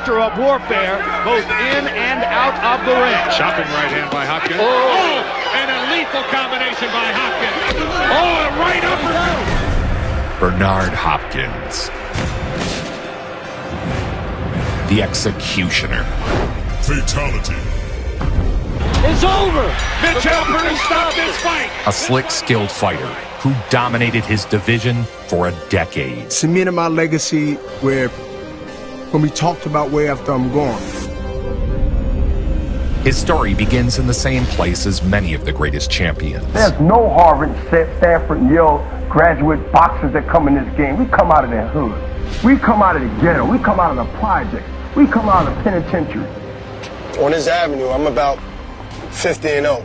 master of warfare, both in and out of the ring. Chopping right hand by Hopkins. Oh, and a lethal combination by Hopkins. Oh, a right uppercut. Bernard Hopkins, the executioner. Fatality. it's over. Mitch Alpert has stopped this fight. A slick, skilled fighter who dominated his division for a decade. Cemented my legacy where when we talked about where after I'm gone. His story begins in the same place as many of the greatest champions. There's no Harvard, Stanford, and Yale graduate boxers that come in this game. We come out of their hood. We come out of the ghetto. We come out of the project. We come out of the penitentiary. On this avenue, I'm about 50-0.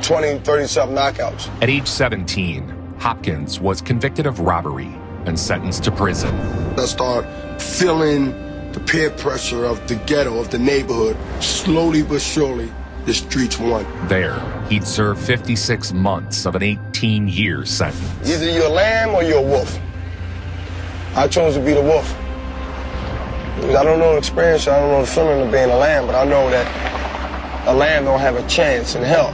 20, 30-something knockouts. At age 17, Hopkins was convicted of robbery and sentenced to prison. I start feeling the peer pressure of the ghetto, of the neighborhood. Slowly but surely, the streets won. There, he'd serve 56 months of an 18-year sentence. Either you're a lamb or you're a wolf. I chose to be the wolf. I don't know the experience, I don't know the feeling of being a lamb, but I know that a lamb don't have a chance in hell.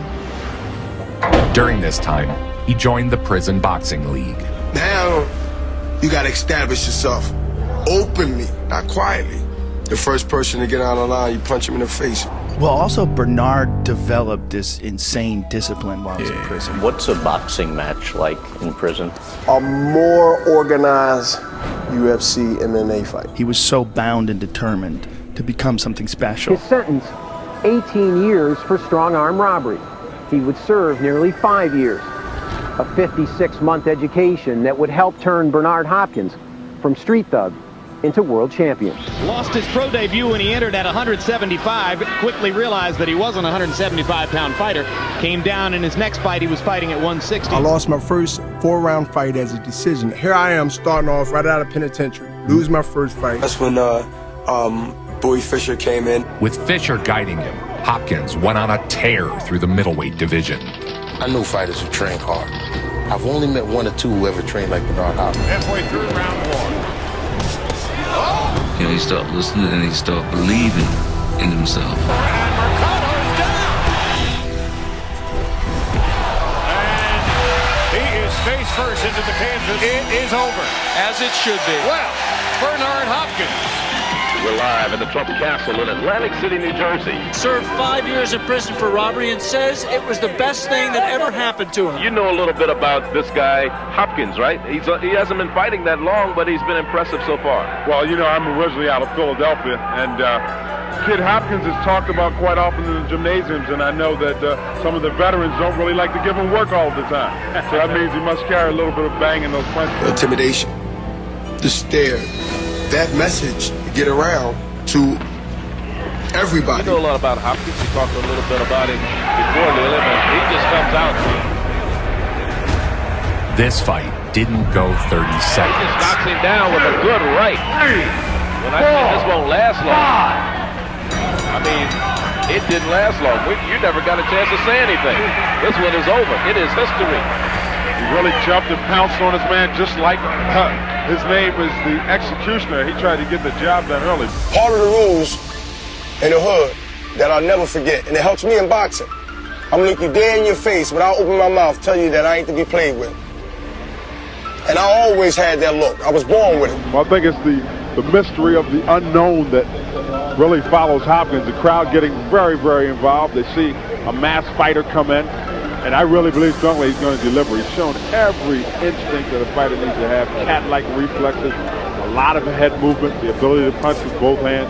During this time, he joined the Prison Boxing League. Now, you gotta establish yourself openly, not quietly. The first person to get out of line, you punch him in the face. Well, also, Bernard developed this insane discipline while he was in prison. What's a boxing match like in prison? A more organized UFC MMA fight. He was so bound and determined to become something special. His sentence, 18 years for strong-arm robbery. He would serve nearly 5 years. A 56-month education that would help turn Bernard Hopkins from street thug into world champion. Lost his pro debut when he entered at 175, quickly realized that he wasn't a 175-pound fighter. Came down in his next fight, he was fighting at 160. I lost my first 4-round fight as a decision. Here I am starting off right out of penitentiary, lose my first fight. That's when Bowie Fischer came in. With Fischer guiding him, Hopkins went on a tear through the middleweight division. I know fighters who train hard. I've only met 1 or 2 who ever trained like Bernard Hopkins. Halfway through round 1. You know, he started listening and he started believing in himself. And he is face first into the canvas. It is over. As it should be. Well, Bernard Hopkins. Relive at the Trump Castle in Atlantic City, New Jersey. Served 5 years in prison for robbery and says it was the best thing that ever happened to him. You know a little bit about this guy, Hopkins, right? He hasn't been fighting that long, but he's been impressive so far. Well, you know, I'm originally out of Philadelphia, and Kid Hopkins is talked about quite often in the gymnasiums, and I know that some of the veterans don't really like to give him work all the time. So that means he must carry a little bit of bang in those punches. Intimidation, the stare, that message get around to everybody. You know a lot about Hopkins. You talked a little bit about it before, Lily, but he just comes out. This fight didn't go 30 seconds. He just knocks him down with a good right. When I say this won't last long, I mean, it didn't last long. You never got a chance to say anything. This one is over. It is history. He really jumped and pounced on his man just like his name is the executioner. He tried to get the job done early. Part of the rules in the hood that I'll never forget, and it helps me in boxing. I'm gonna look you dead in your face without opening my mouth, tell you that I ain't to be played with. And I always had that look. I was born with it. Well, I think it's the mystery of the unknown that really follows Hopkins. The crowd getting very, very involved. They see a masked fighter come in. And I really believe strongly he's going to deliver. He's shown every instinct that a fighter needs to have. Cat-like reflexes, a lot of head movement, the ability to punch with both hands.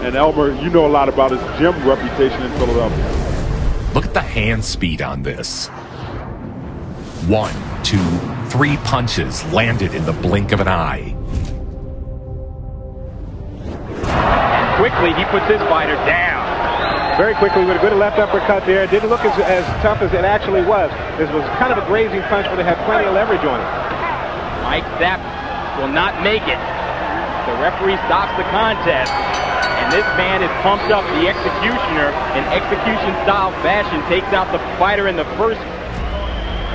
And Elmer, you know a lot about his gym reputation in Philadelphia. Look at the hand speed on this. 1, 2, 3 punches landed in the blink of an eye. Quickly, he puts his fighter down. Very quickly with a good left uppercut there. It didn't look as tough as it actually was. This was kind of a grazing punch, but it had plenty of leverage on it. Mike, that will not make it. The referee stops the contest, and this man is pumped up. The executioner, in execution-style fashion, takes out the fighter in the first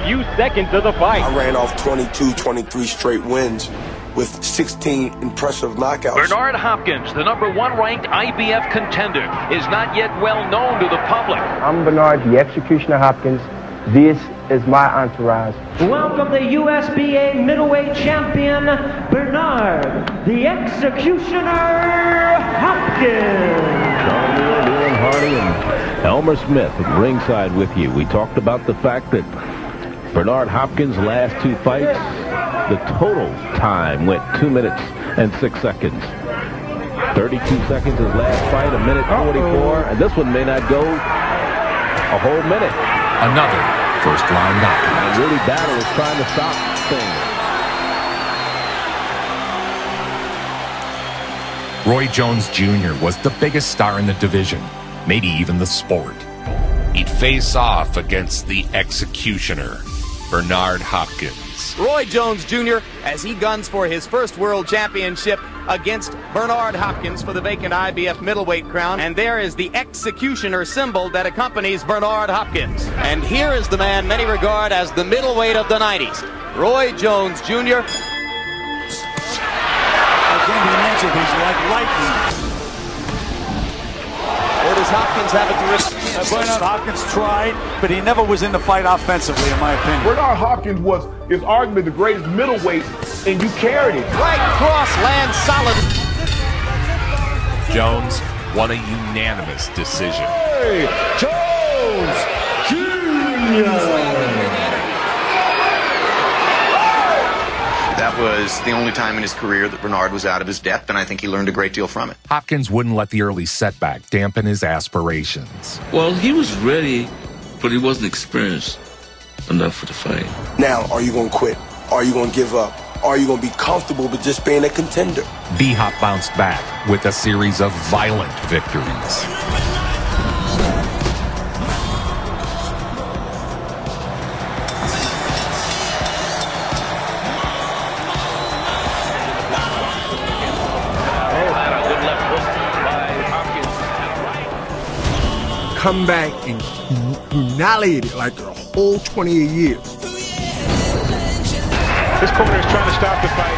few seconds of the fight. I ran off 22, 23 straight wins with 16 impressive knockouts. Bernard Hopkins, the #1 ranked IBF contender, is not yet well known to the public. I'm Bernard, the Executioner Hopkins. This is my entourage. Welcome the USBA middleweight champion, Bernard, the Executioner Hopkins. Charlie, Hardy, and Elmer Smith at ringside with you. We talked about the fact that Bernard Hopkins' last 2 fights, the total time went 2 minutes and 6 seconds. 32 seconds his last fight, 1:44, and this one may not go a whole minute. Another first-round knockout. And Willie Battle is trying to stop things. Roy Jones Jr. was the biggest star in the division, maybe even the sport. He'd face off against the Executioner, Bernard Hopkins. Roy Jones Jr. as he guns for his first world championship against Bernard Hopkins for the vacant IBF middleweight crown. And there is the Executioner symbol that accompanies Bernard Hopkins. And here is the man many regard as the middleweight of the 90s, Roy Jones Jr. Again, he mentioned he's like lightning. Or does Hopkins have it to risk? Bernard Hopkins tried, but he never was in the fight offensively, in my opinion. Bernard Hopkins is arguably the greatest middleweight, and you carried it. Right cross lands solid. Jones won a unanimous decision. Hey, Jones Jr. That was the only time in his career that Bernard was out of his depth, and I think he learned a great deal from it. Hopkins wouldn't let the early setback dampen his aspirations. Well, he was ready, but he wasn't experienced enough for the fight. Now, are you going to quit? Are you going to give up? Are you going to be comfortable with just being a contender? B-Hop bounced back with a series of violent victories. Come back and annihilate it like a whole 28 years. This corner is trying to stop the fight.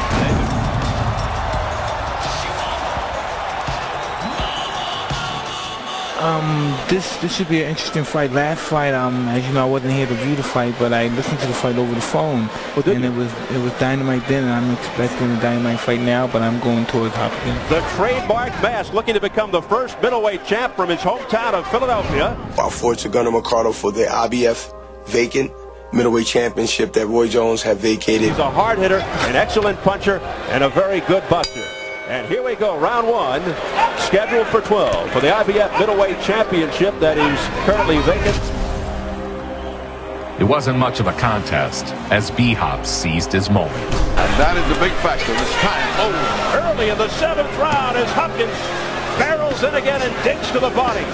This should be an interesting fight. Last fight, as you know, I wasn't here to view the fight, but I listened to the fight over the phone, and it was dynamite then, and I'm expecting a dynamite fight now, but I'm going towards Hopkins. The trademark mask looking to become the first middleweight champ from his hometown of Philadelphia. I fought to Gunnar McCarter for the IBF vacant middleweight championship that Roy Jones had vacated. He's a hard hitter, an excellent puncher, and a very good buster. And here we go, round 1, scheduled for 12 for the IBF middleweight championship that is currently vacant. It wasn't much of a contest as B-Hop seized his moment. And that is the big factor. This time over. Early in the 7th round as Hopkins barrels in again and digs to the body.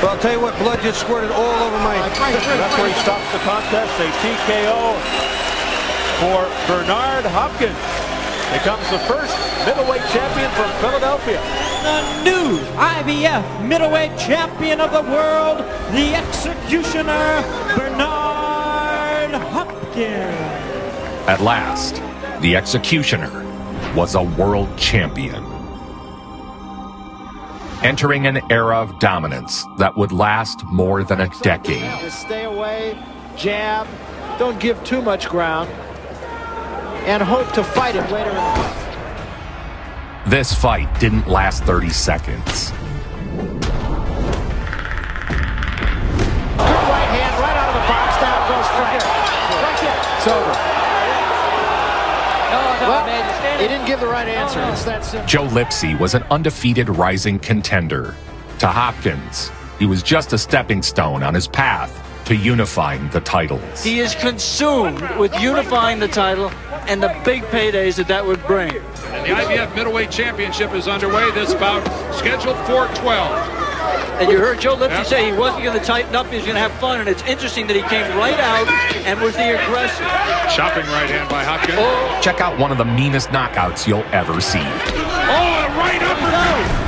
Well, I'll tell you what, blood just squirted all over my... Referee stops the contest, a TKO for Bernard Hopkins. Becomes the first middleweight champion from Philadelphia. The new IBF middleweight champion of the world, the Executioner, Bernard Hopkins. At last, the Executioner was a world champion. Entering an era of dominance that would last more than a decade. Just stay away, jab, don't give too much ground, and hope to fight him later in the fight. This fight didn't last 30 seconds. Good right hand right out of the box. Down goes Frank. Right there. It's over. Well, he didn't give the right answer. It's that simple. Joe Lipsy was an undefeated rising contender. To Hopkins, he was just a stepping stone on his path to unifying the titles. He is consumed with unifying the title and the big paydays that would bring. And the IBF middleweight championship is underway. This bout scheduled for 12. And you heard Joe Lipsy say he wasn't going to tighten up, he was going to have fun, and it's interesting that he came right out and was the aggressor. Chopping right hand by Hopkins. Oh. Check out one of the meanest knockouts you'll ever see. Oh, a right uppercut!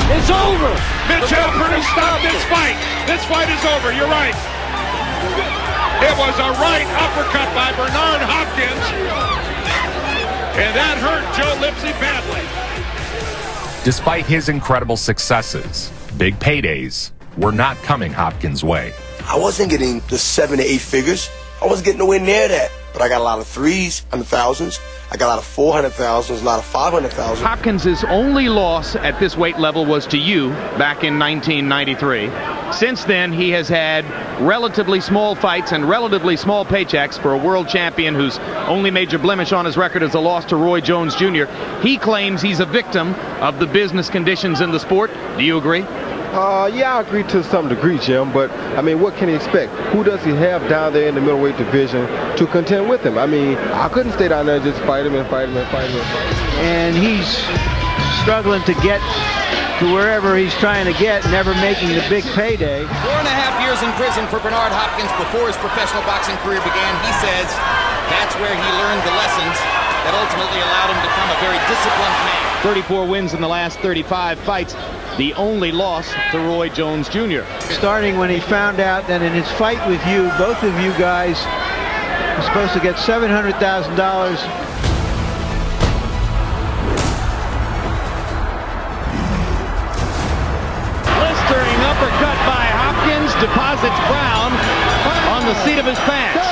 It's over. Mitchell This fight is over. You're right. It was a right uppercut by Bernard Hopkins, and that hurt Joe Lipsy badly. Despite his incredible successes, big paydays were not coming Hopkins' way. I wasn't getting the 7 to 8 figures. I wasn't getting nowhere near that. But I got a lot of 300,000s. I got a lot of 400,000s, a lot of 500,000. Hopkins' only loss at this weight level was to you back in 1993. Since then, he has had relatively small fights and relatively small paychecks for a world champion whose only major blemish on his record is a loss to Roy Jones Jr. He claims he's a victim of the business conditions in the sport. Do you agree? Yeah, I agree to some degree, Jim, but, I mean, what can he expect? Who does he have down there in the middleweight division to contend with him? I mean, I couldn't stay down there and just fight him and fight him and fight him and fight him. And he's struggling to get to wherever he's trying to get, never making the big payday. 4.5 years in prison for Bernard Hopkins before his professional boxing career began. He says that's where he learned the lessons that ultimately allowed him to become a very disciplined man. 34 wins in the last 35 fights. The only loss to Roy Jones Jr. Starting when he found out that in his fight with you, both of you guys were supposed to get $700,000. Blistering uppercut by Hopkins deposits Brown on the seat of his pants.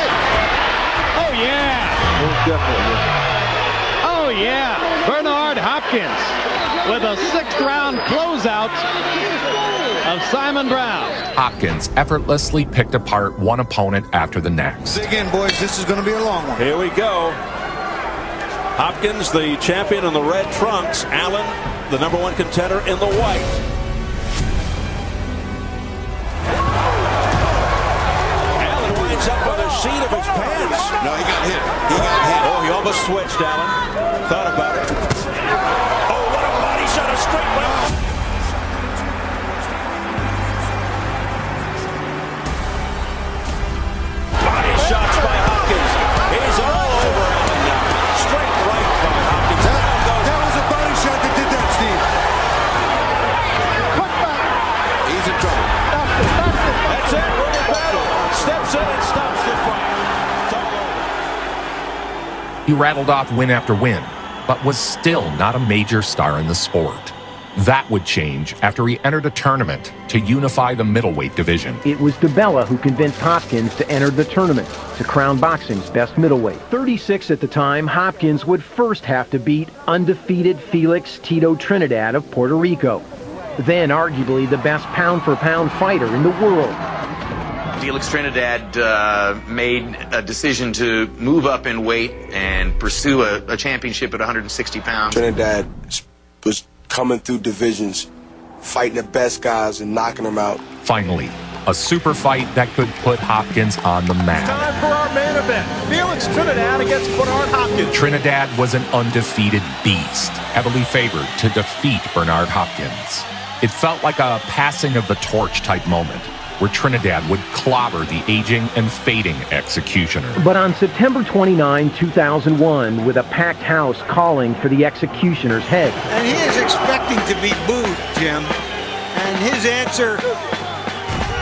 Oh, yeah. Most definitely. Oh, yeah. Bernard Hopkins with a 6th round closeout of Simon Brown. Hopkins effortlessly picked apart one opponent after the next. Dig in, boys. This is going to be a long one. Here we go. Hopkins, the champion in the red trunks. Allen, the #1 contender in the white. Allen winds up on the seat of his pants. No, he got hit. He got hit. Oh, he almost switched, Allen. Thought about it. Oh, what a body shot, a straight right. Body shots by Hopkins. He's all over Allen now. Straight right by Hopkins. That was a body shot that did that, Steve. He's in trouble. That's it. We're in battle. Steps in and stops the fight. It's all over. He rattled off win after win, but was still not a major star in the sport. That would change after he entered a tournament to unify the middleweight division. It was Dela who convinced Hopkins to enter the tournament to crown boxing's best middleweight. 36 at the time, Hopkins would first have to beat undefeated Felix Trinidad of Puerto Rico, then arguably the best pound-for-pound fighter in the world. Felix Trinidad made a decision to move up in weight and pursue a championship at 160 pounds. Trinidad was coming through divisions, fighting the best guys and knocking them out. Finally, a super fight that could put Hopkins on the map. Time for our main event. Felix Trinidad against Bernard Hopkins. Trinidad was an undefeated beast, heavily favored to defeat Bernard Hopkins. It felt like a passing of the torch type moment, where Trinidad would clobber the aging and fading Executioner. But on September 29, 2001, with a packed house calling for the Executioner's head. And he is expecting to be booed, Jim. And his answer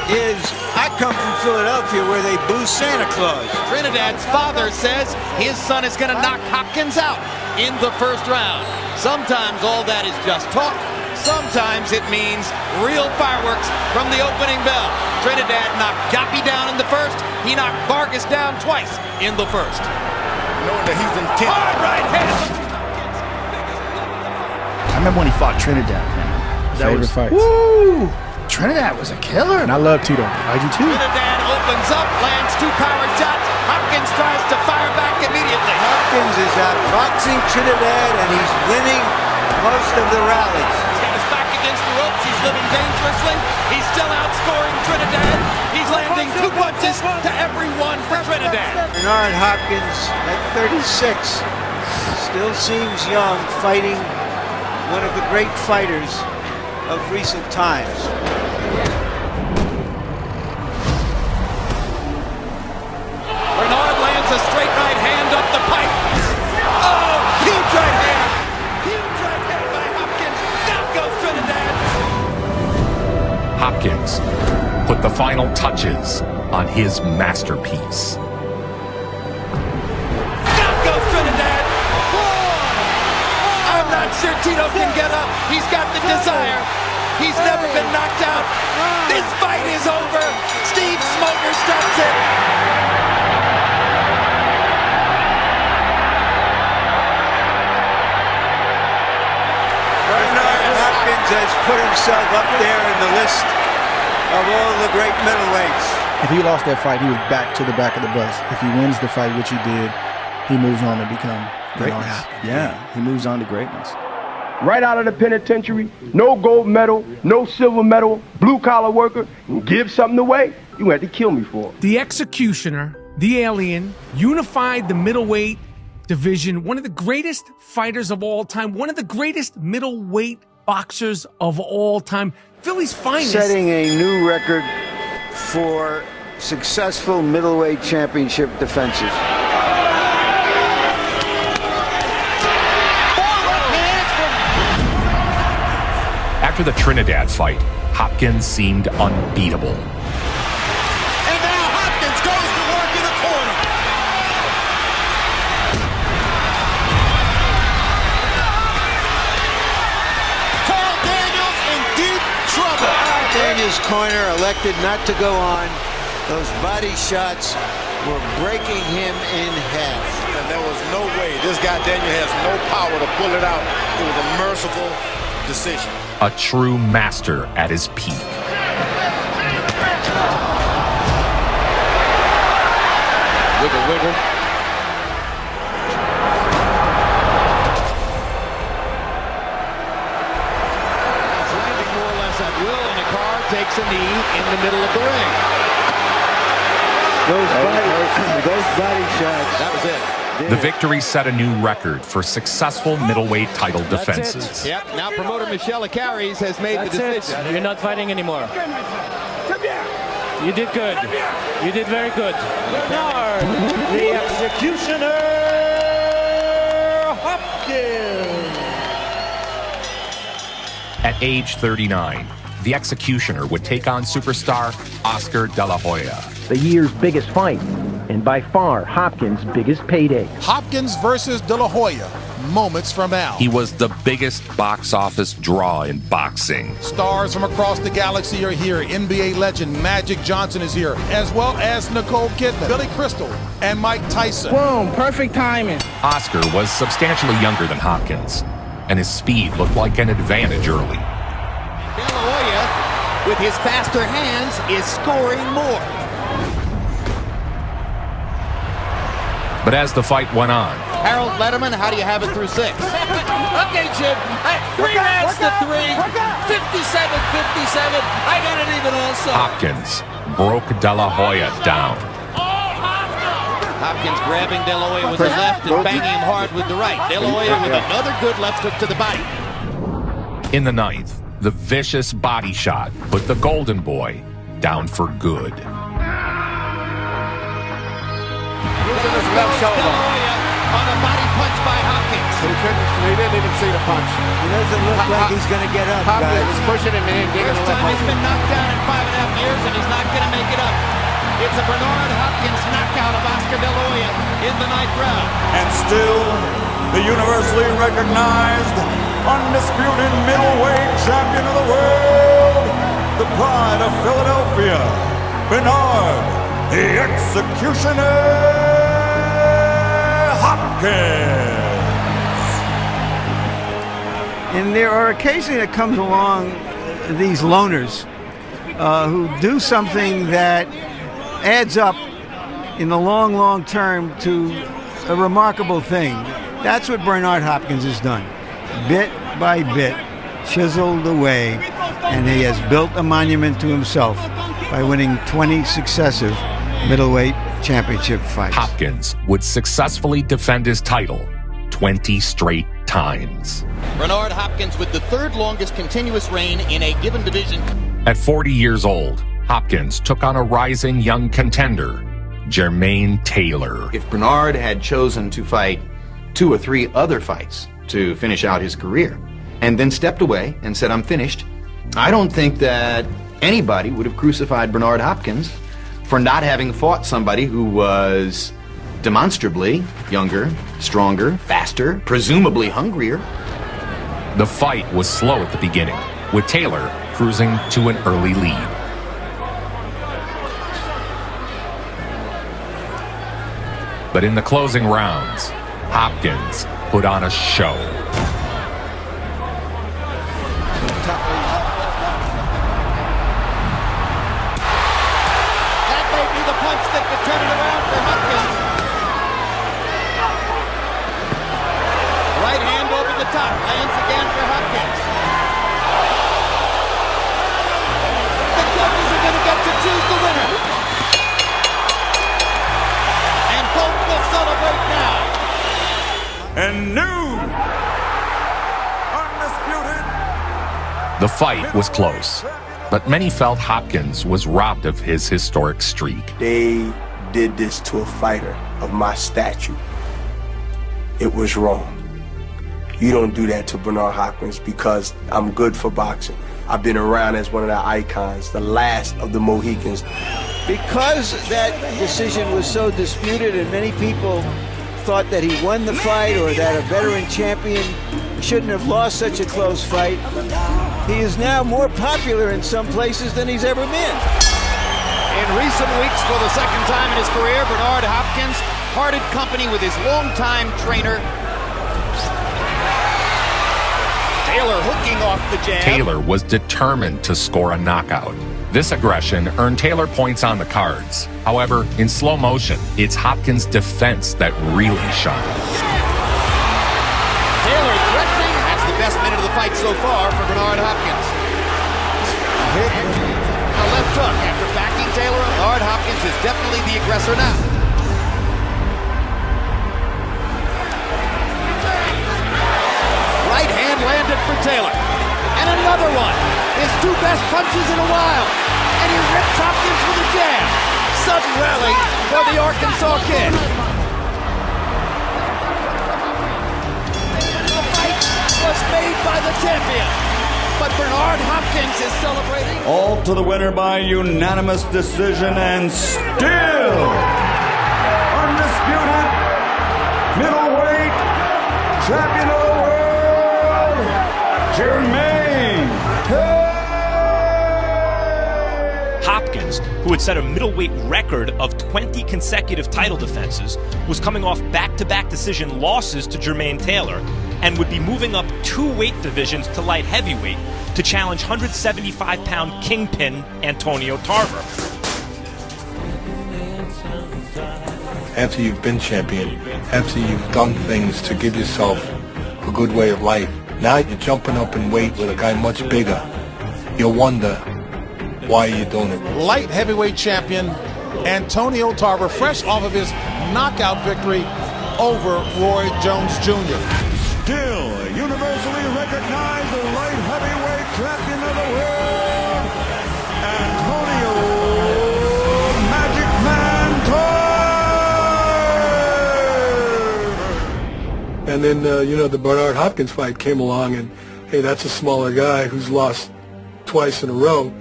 is, I come from Philadelphia where they boo Santa Claus. Trinidad's father says his son is going to knock Hopkins out in the first round. Sometimes all that is just talk. Sometimes it means real fireworks from the opening bell. Trinidad knocked Joppy down in the first. He knocked Vargas down twice in the first. Knowing that he's intent. Hard right hand. I remember when he fought Trinidad, man. Favorite fights. Woo! Trinidad was a killer. And I love Tito. I do too. Trinidad opens up, lands 2 power shots. Hopkins tries to fire back immediately. Hopkins is outboxing Trinidad and he's winning most of the rallies. Against the ropes, he's living dangerously. He's still outscoring Trinidad. He's landing 2 punches to every one for Trinidad. Bernard Hopkins at 36 still seems young, fighting one of the great fighters of recent times. Bernard lands a straight right hand up the pipe. Oh, huge right hand. Hopkins put the final touches on his masterpiece. Down goes Trinidad. I'm not sure Tito can get up. He's got the desire. He's never been knocked out. This fight is over. Steve Smoker stops it. Bernard Hopkins has put himself up there in the list of all the great middleweights. If he lost that fight, he was back to the back of the bus. If he wins the fight, which he did, he moves on to become Greatness. Yeah, he moves on to greatness. Right out of the penitentiary, no gold medal, no silver medal, blue-collar worker, and give something away, you had to kill me for it. The Executioner, the Alien, unified the middleweight division, one of the greatest fighters of all time, one of the greatest middleweight boxers of all time, Philly's finest. Setting a new record for successful middleweight championship defenses. After the Trinidad fight, Hopkins seemed unbeatable. And now Hopkins goes to work in the corner. Carl Daniels in deep trouble. Daniels' corner elected not to go on. Those body shots were breaking him in half. And there was no way. This guy Daniel has no power to pull it out. It was a merciful decision. A true master at his peak. Wiggle, wiggle. He's landing more or less at will, and the car takes a knee in the middle of the ring. Those body shots. That was it. The victory set a new record for successful middleweight title defenses. That's it. Yep. Now promoter Michelle Acaris has made the decision. You're not fighting anymore. You did good. You did very good. Bernard, the Executioner Hopkins. At age 39, the Executioner would take on superstar Oscar Dela Hoya. The year's biggest fight, and by far Hopkins' biggest payday. Hopkins versus De La Hoya, moments from now. He was the biggest box office draw in boxing. Stars from across the galaxy are here. NBA legend Magic Johnson is here, as well as Nicole Kidman, Billy Crystal, and Mike Tyson. Boom, perfect timing. Oscar was substantially younger than Hopkins, and his speed looked like an advantage early. Dela Hoya, with his faster hands, is scoring more. But as the fight went on, Harold Letterman, how do you have it through 6? Okay, Jim. 3 rounds to 3. 57-57. I got it even also. Hopkins broke Dela Hoya down. Hopkins grabbing De La Hoya with the left and banging him hard with the right. De La Hoya with another good left hook to the body. In the ninth, the vicious body shot put the Golden Boy down for good. Using his left shoulder. De La Hoya on a body punch by Hopkins. He didn't even see the punch. He doesn't look like he's going to get up, Hopkins guys. was pushing him in. First time he's been knocked down in 5.5 years, and he's not going to make it up. It's a Bernard Hopkins knockout of Oscar De La Hoya in the 9th round. And still, the universally recognized, undisputed middleweight champion of the world, the pride of Philadelphia, Bernard, the Executioner Hopkins. And there are occasions that comes along these loners who do something that adds up in the long, long term to a remarkable thing. That's what Bernard Hopkins has done. Bit by bit, chiseled away, and he has built a monument to himself by winning 20 successive middleweight championship fights. Hopkins would successfully defend his title 20 straight times. Bernard Hopkins with the 3rd longest continuous reign in a given division. At 40 years old, Hopkins took on a rising young contender, Jermaine Taylor. If Bernard had chosen to fight 2 or 3 other fights to finish out his career and then stepped away and said, I'm finished, I don't think that Anybody would have crucified Bernard Hopkins for not having fought somebody who was demonstrably younger, stronger, faster, presumably hungrier. The fight was slow at the beginning, with Taylor cruising to an early lead. But in the closing rounds, Hopkins put on a show. That may be the punch that could turn it around for Hopkins. Right hand over the top, lands again for Hopkins. The judges are going to get to choose the winner. And both will celebrate now. And new undisputed. The fight was close, but many felt Hopkins was robbed of his historic streak. They did this to a fighter of my stature. It was wrong. You don't do that to Bernard Hopkins because I'm good for boxing. I've been around as one of the icons, the last of the Mohicans. Because that decision was so disputed and many people thought that he won the fight or that a veteran champion shouldn't have lost such a close fight, he is now more popular in some places than he's ever been. In recent weeks, for the second time in his career, Bernard Hopkins parted company with his longtime trainer. Taylor hooking off the jab. Taylor was determined to score a knockout. This aggression earned Taylor points on the cards. However, in slow motion, it's Hopkins' defense that really shines. Taylor threatening. That's the best minute of the fight so far for Bernard Hopkins. A left hook after backing Taylor. Bernard Hopkins is definitely the aggressor now. Right hand landed for Taylor. And another one. His two best punches in a while. And he rips Hopkins with a jab. Sudden rally for the Arkansas kid. The fight was made by the champion. But Bernard Hopkins is celebrating. All to the winner by unanimous decision and still undisputed middleweight champion of the world, Jermaine Hopkins, who had set a middleweight record of 20 consecutive title defenses, was coming off back-to-back decision losses to Jermaine Taylor and would be moving up 2 weight divisions to light heavyweight to challenge 175-pound kingpin Antonio Tarver. After you've been champion, after you've done things to give yourself a good way of life, now you're jumping up in weight with a guy much bigger. You'll wonder, why are you doing it? Light heavyweight champion Antonio Tarver, fresh off of his knockout victory over Roy Jones Jr. Still universally recognized the light heavyweight champion of the world, Antonio Magic Man Tarver. And then, the Bernard Hopkins fight came along, and hey, that's a smaller guy who's lost twice in a row.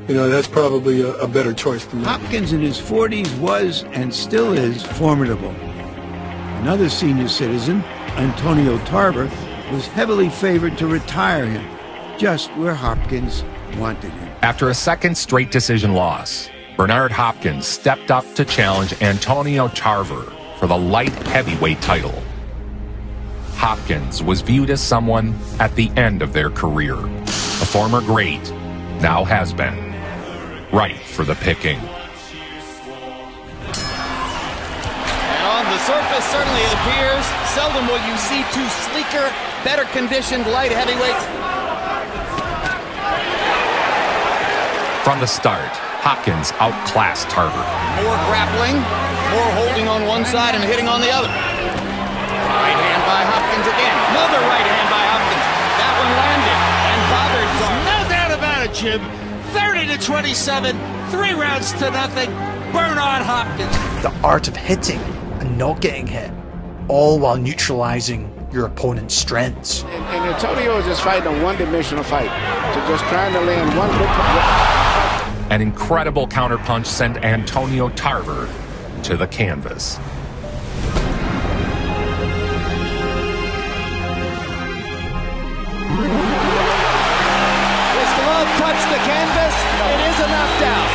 That's probably a better choice than me. Hopkins in his 40s was and still is formidable. Another senior citizen, Antonio Tarver, was heavily favored to retire him, just where Hopkins wanted him. After a second straight decision loss, Bernard Hopkins stepped up to challenge Antonio Tarver for the light heavyweight title. Hopkins was viewed as someone at the end of their career. A former great, now has been. Right for the picking. And on the surface, certainly it appears, seldom will you see two sleeker, better conditioned light heavyweights. From the start, Hopkins outclassed Tarver. More grappling, more holding on one side and hitting on the other. Right hand by Hopkins again. Another right hand by Hopkins. That one landed and bothered Tarver. No doubt about it, Jim. 30-27, 3 rounds to nothing. Bernard Hopkins. The art of hitting and not getting hit, all while neutralizing your opponent's strengths. And Antonio is just fighting a one-dimensional fight. So just trying to land one good An incredible counterpunch sent Antonio Tarver to the canvas. His glove touched the canvas. It is a knockdown.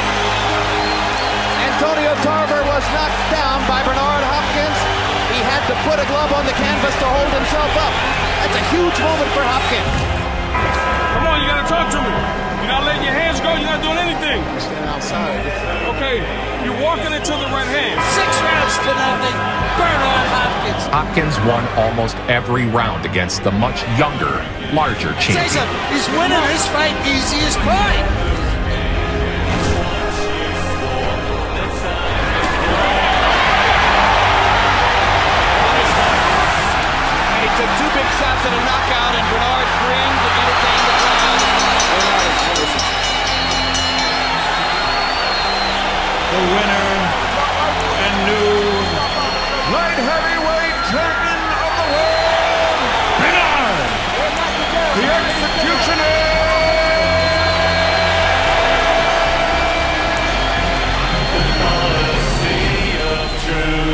Antonio Tarver was knocked down by Bernard Hopkins. He had to put a glove on the canvas to hold himself up. That's a huge moment for Hopkins. Come on, you gotta talk to me. You're not letting your hands go, you're not doing anything. You're standing outside. Okay, you're walking into the right hand. 6 rounds to nothing. Bernard Hopkins. Hopkins won almost every round against the much younger, larger Say champion. something. He's winning this fight easy as pie. He took 2 big shots and a knockout, and Bernard grinned to entertain the crowd. The winner and new light heavyweight champion of the world, Bernard, the Executioner.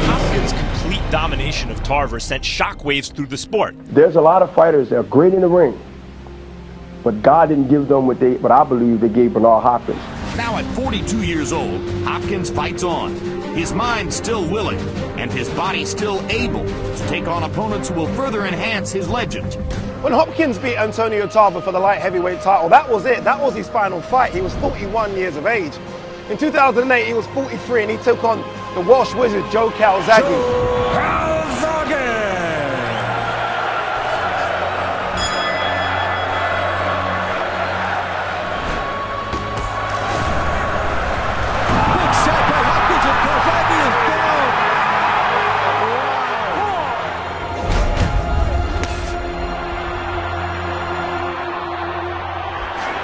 Hopkins' complete domination of Tarver sent shockwaves through the sport. There's a lot of fighters that are great in the ring, but God didn't give them what I believe they gave Bernard Hopkins. Now at 42 years old, Hopkins fights on. His mind still willing, and his body still able to take on opponents who will further enhance his legend. When Hopkins beat Antonio Tarver for the light heavyweight title, that was it. That was his final fight. He was 41 years of age. In 2008, he was 43, and he took on the Welsh wizard, Joe Calzaghe.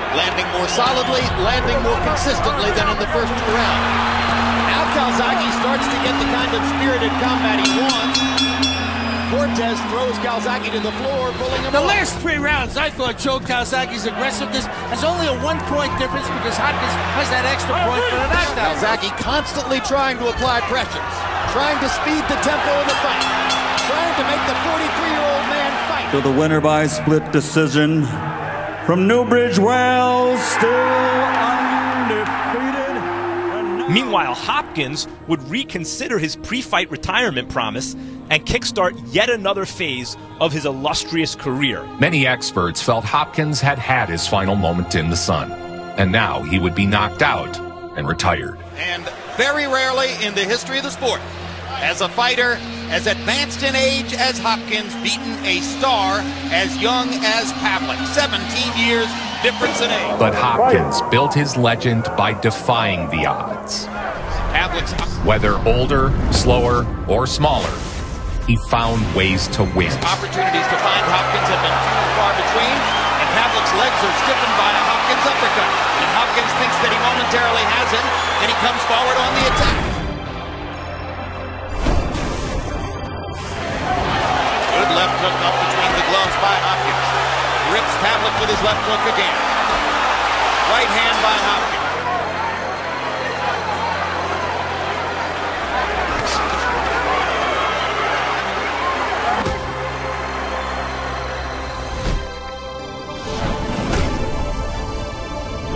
Landing more solidly, landing more consistently than in the first 2 rounds. Now Calzaghe starts to get the kind of spirited combat he wants. Cortez throws Calzaghe to the floor, pulling him The off. last 3 rounds, I thought Joe Calzaghe's aggressiveness has only a 1-point difference because Hopkins has that extra point for the knockdown. Calzaghe constantly trying to apply pressure, trying to speed the tempo of the fight, trying to make the 43-year-old man fight. To the winner by split decision from Newbridge, Wales, still undefeated. Meanwhile, Hopkins would reconsider his pre-fight retirement promise and kickstart yet another phase of his illustrious career. Many experts felt Hopkins had had his final moment in the sun, and now he would be knocked out and retired. And very rarely in the history of the sport has a fighter as advanced in age as Hopkins beaten a star as young as Pavlik. 17 years difference in age. But Hopkins built his legend by defying the odds. Pavlik's Whether older, slower, or smaller, he found ways to win. opportunities to find Hopkins have been few and far between, and Pavlik's legs are stiffened by a Hopkins uppercut. And Hopkins thinks that he momentarily has him, and he comes forward on the attack. Good left hook up between the gloves by Hopkins. Rips Pavlik with his left hook again. Right hand by Hopkins.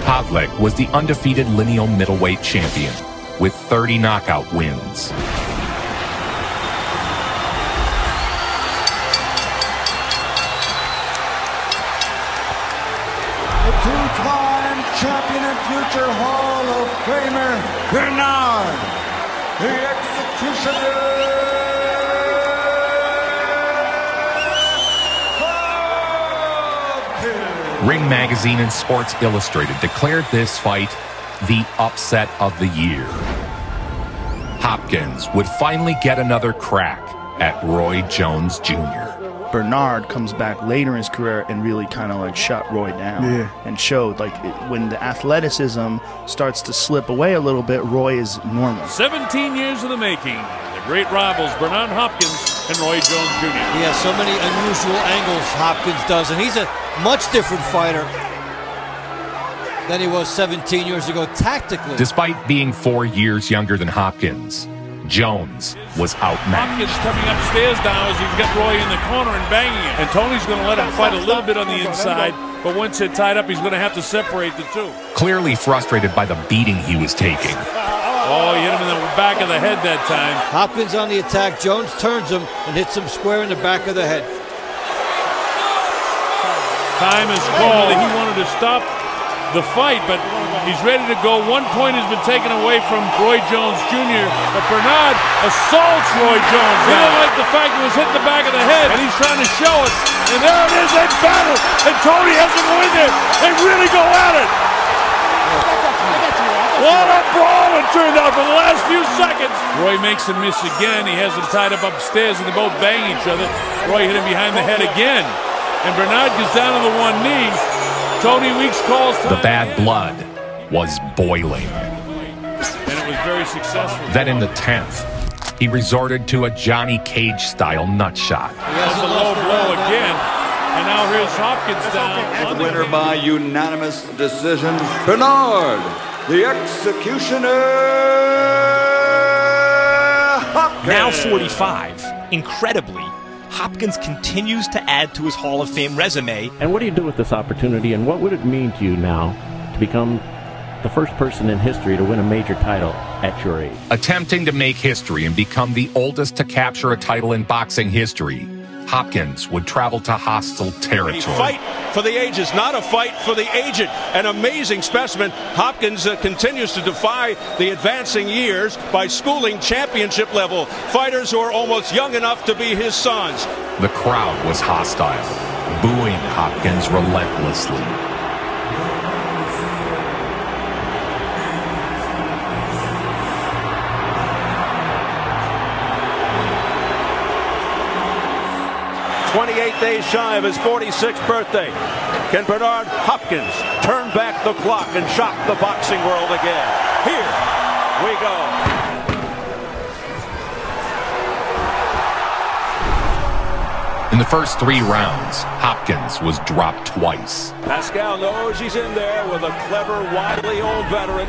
Pavlik was the undefeated lineal middleweight champion with 30 knockout wins. The two-time champion and future Hall of Famer, Bernard, the Executioner. Ring Magazine and Sports Illustrated declared this fight the upset of the year. Hopkins would finally get another crack at Roy Jones Jr. Bernard comes back later in his career and really kind of like shut Roy down and showed like when the athleticism starts to slip away a little bit, Roy is normal. 17 years in the making. The great rivals Bernard Hopkins and Roy Jones Jr. He has so many unusual angles, Hopkins does, and he's a much different fighter. than he was 17 years ago tactically. Despite being 4 years younger than Hopkins, Jones was outmatched. Hopkins coming upstairs now as he's got Roy in the corner and banging it. And Tony's going to let him fight a little bit on the inside, but once they're tied up, he's going to have to separate the two. Clearly frustrated by the beating he was taking. Oh, he hit him in the back of the head that time. Hopkins on the attack. Jones turns him and hits him square in the back of the head. Time is called. He wanted to stop the fight, but he's ready to go. 1 point has been taken away from Roy Jones Jr., but Bernard assaults Roy Jones. He didn't like the fact he was hit in the back of the head, and he's trying to show us. And there it is, they battle, and Tony has to go in there. They really go at it. What a brawl it turned out for the last few seconds. Roy makes him miss again. He has him tied up upstairs, and they both bang each other. Roy hit him behind the head again, and Bernard gets down on the one knee. Tony Weeks calls time. The bad blood was boiling. And it was very successful. Then in the 10th, he resorted to a Johnny Cage-style nutshot. That's a low blow again. And now here's Hopkins down. The winner by unanimous decision, Bernard, the Executioner Hopkins. Now 45. Incredibly, Hopkins continues to add to his Hall of Fame resume. And what do you do with this opportunity, and what would it mean to you now to become the first person in history to win a major title at your age? Attempting to make history and become the oldest to capture a title in boxing history, Hopkins would travel to hostile territory. A fight for the ages, not a fight for the aged. An amazing specimen. Hopkins continues to defy the advancing years by schooling championship level fighters who are almost young enough to be his sons. The crowd was hostile, booing Hopkins relentlessly. Days shy of his 46th birthday. Can Bernard Hopkins turn back the clock and shock the boxing world again? Here we go. In the first 3 rounds, Hopkins was dropped twice. Pascal knows he's in there with a clever, wily old veteran.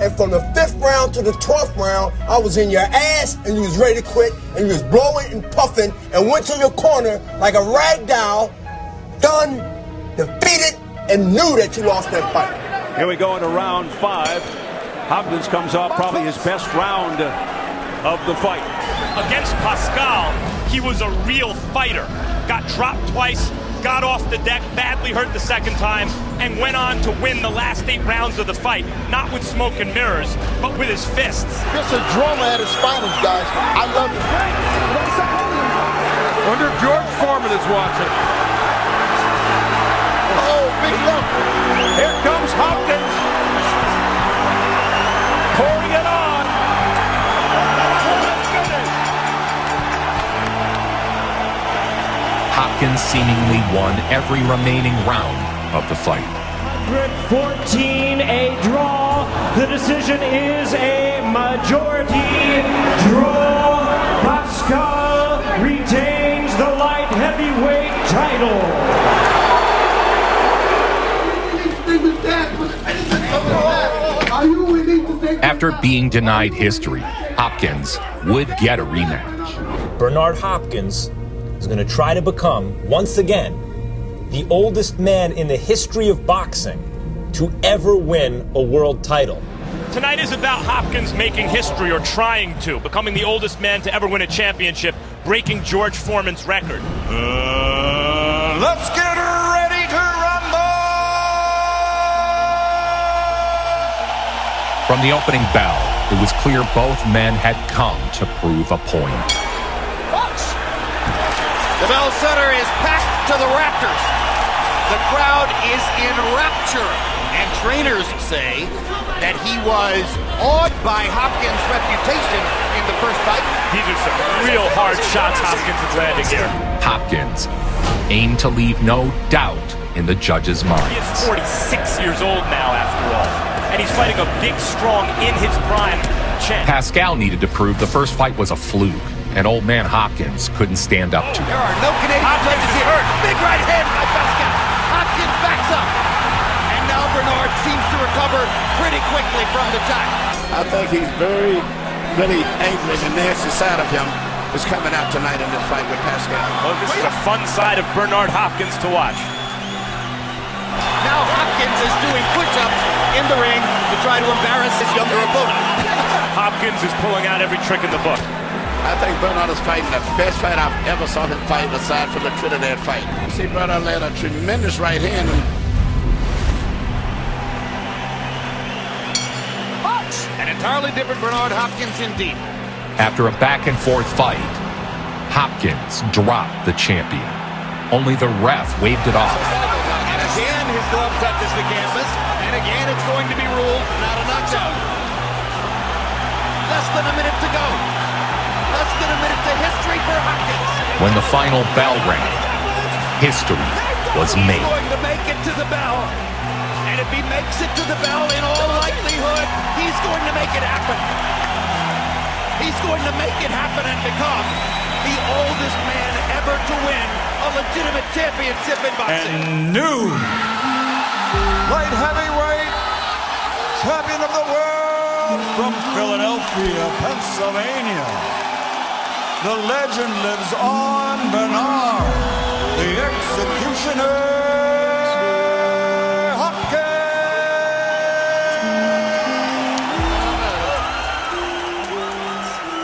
And from the 5th round to the 12th round, I was in your ass and you was ready to quit and you was blowing and puffing and went to your corner like a rag doll, done, defeated, and knew that you lost that fight. Here we go into round 5. Hopkins comes off probably his best round of the fight. Against Pascal, he was a real fighter. Got dropped twice, got off the deck, badly hurt the second time, and went on to win the last 8 rounds of the fight, not with smoke and mirrors, but with his fists. Chris Droma at his finals, guys. I love it. Wonder if George Foreman is watching. Oh, big look. Here comes Hopkins. Pouring it on. Hopkins seemingly won every remaining round of the fight. 114, a draw. The decision is a majority draw. Pascal retains the light heavyweight title. After being denied history, Hopkins would get a rematch. Bernard Hopkins is going to try to become, once again, the oldest man in the history of boxing to ever win a world title. Tonight is about Hopkins making history, or trying to, becoming the oldest man to ever win a championship, breaking George Foreman's record. Let's get ready to rumble! From the opening bell, it was clear both men had come to prove a point. The Bell Center is packed to the rafters. The crowd is in rapture, and trainers say that he was awed by Hopkins' reputation in the first fight. These are some real hard shots Hopkins is landing here. Hopkins aimed to leave no doubt in the judges' minds. He is 46 years old now, after all, and he's fighting a big, strong, in his prime champ. Pascal needed to prove the first fight was a fluke, and old man Hopkins couldn't stand up to it. There are no Canadian players here. Big right hand by Pascal. Hopkins Hopkins backs up. And now Bernard seems to recover pretty quickly from the tie. I think he's really angry. The nasty side of him is coming out tonight in this fight with Pascal. Well, this is a fun side of Bernard Hopkins to watch. Now Hopkins is doing push-ups in the ring to try to embarrass his younger opponent. Hopkins is pulling out every trick in the book. I think Bernard is fighting the best fight I've ever saw him fight aside from the Trinidad fight. You see, Bernard landed a tremendous right hand. An entirely different Bernard Hopkins indeed. After a back-and-forth fight, Hopkins dropped the champion. Only the ref waved it off. And again, his glove touches the canvas. And again, it's going to be ruled not a knockdown. Less than a minute to go. Less than a minute to history for Hopkins. When the final bell rang, history was made. He's going to make it to the bell. And if he makes it to the bell, in all likelihood, he's going to make it happen. He's going to make it happen and become the oldest man ever to win a legitimate championship in boxing. And new light heavyweight champion of the world from Philadelphia, Pennsylvania. The legend lives on, Bernard, the executioner.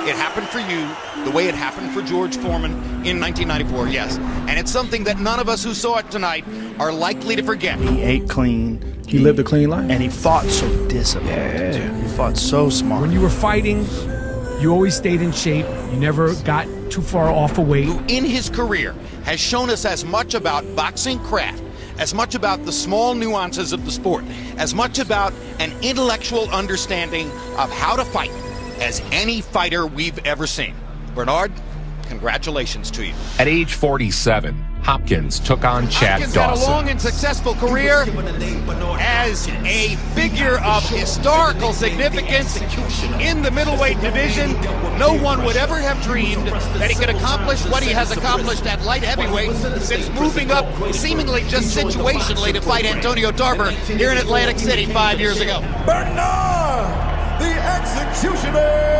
It happened for you the way it happened for George Foreman in 1994, yes. And it's something that none of us who saw it tonight are likely to forget. He ate clean. He lived a clean life. And he fought so disciplined. Yeah. He fought so smart. When you were fighting, you always stayed in shape. You never got too far off a weight. In his career has shown us as much about boxing craft, as much about the small nuances of the sport, as much about an intellectual understanding of how to fight as any fighter we've ever seen. Bernard, congratulations to you. At age 47, Hopkins took on Chad Hopkins Dawson. had a long and successful career as a figure of historical significance in the middleweight division. No one would ever have dreamed that he could accomplish what he has accomplished at light heavyweight since moving up seemingly just situationally to fight Antonio Tarver here in Atlantic City 5 years ago. Bernard, the executioner.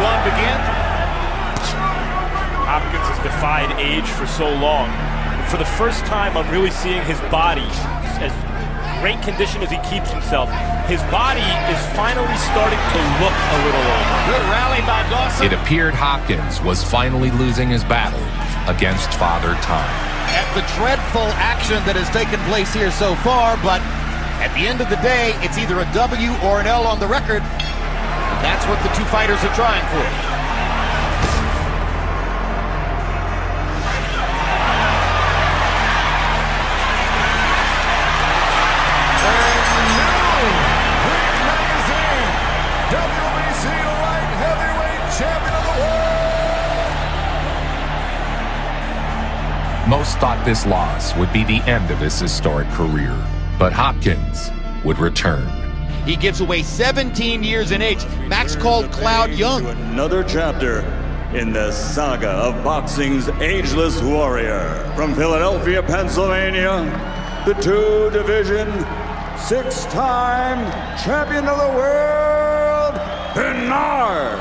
One begins. Hopkins has defied age for so long. For the first time, I'm really seeing his body, as great condition as he keeps himself, his body is finally starting to look a little older. Good rally by Dawson. It appeared Hopkins was finally losing his battle against Father Time. At the dreadful action that has taken place here so far, but at the end of the day, it's either a W or an L on the record. That's what the two fighters are trying for. WBC light heavyweight champion of the world. Most thought this loss would be the end of his historic career, but Hopkins would return. He gives away 17 years in age. Max called Cloud young. Another chapter in the saga of boxing's ageless warrior. From Philadelphia, Pennsylvania, the two-division, six-time champion of the world, Bernard,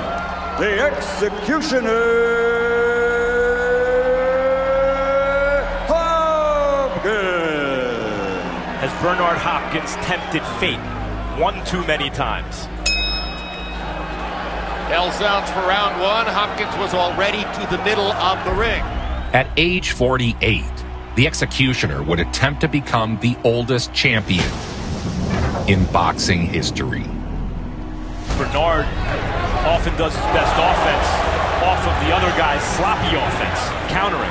the executioner Hopkins. Has Bernard Hopkins tempted fate one too many times? Bell sounds for round one. Hopkins was already to the middle of the ring. At age 48, the executioner would attempt to become the oldest champion in boxing history. Bernard often does his best offense off of the other guy's sloppy offense, countering.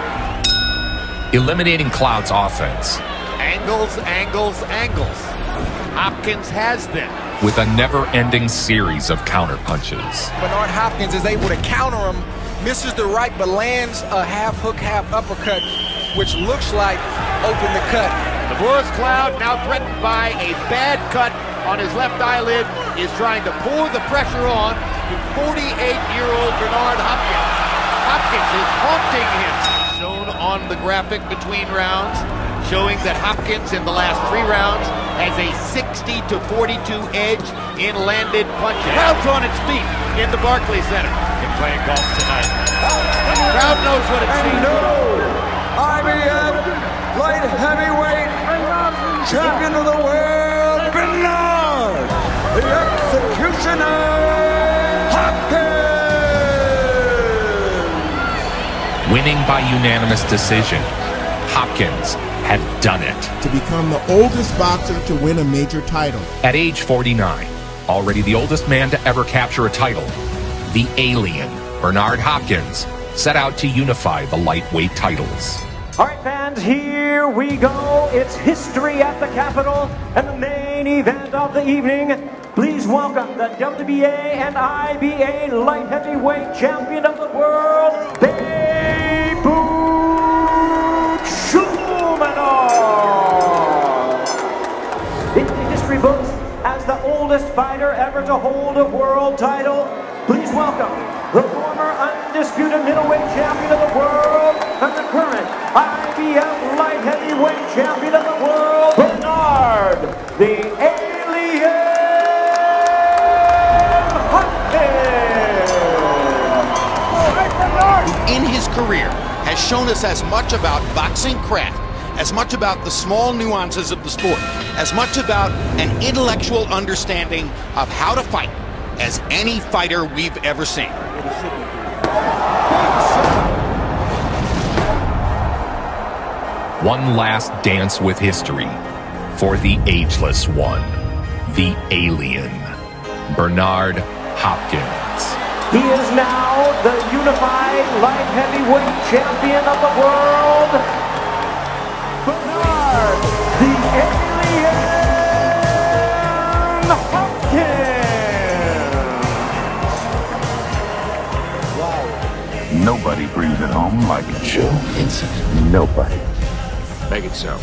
Eliminating Cloud's offense. Angles, angles, angles. Hopkins has them. With a never-ending series of counterpunches. Bernard Hopkins is able to counter him, misses the right, but lands a half hook, half uppercut, which looks like open the cut. The Boris Cloud, now threatened by a bad cut on his left eyelid, is trying to pour the pressure on to 48-year-old Bernard Hopkins. Hopkins is haunting him. Shown on the graphic between rounds, showing that Hopkins in the last 3 rounds has a 60-42 edge in landed punches. Crowd's on its feet in the Barclays Center. Been playing golf tonight. The crowd knows what it seems. IBF light heavyweight champion of the world, Bernard, the Executioner Hopkins. Winning by unanimous decision, Hopkins had done it. To become the oldest boxer to win a major title. At age 49, already the oldest man to ever capture a title, the alien, Bernard Hopkins, set out to unify the lightweight titles. All right, fans, here we go. It's history at the Capitol and the main event of the evening. Please welcome the WBA and IBA light heavyweight champion of the world, in the history books as the oldest fighter ever to hold a world title. Please welcome the former undisputed middleweight champion of the world and the current IBF light heavyweight champion of the world, Bernard, the Alien Hopkins. In his career has shown us as much about boxing craft, as much about the small nuances of the sport, as much about an intellectual understanding of how to fight as any fighter we've ever seen. One last dance with history for the ageless one, the alien, Bernard Hopkins. He is now the unified light heavyweight champion of the world, Bernard, the Alien Hopkins. Nobody brings it home like it should. Vincent. Nobody. Make it so.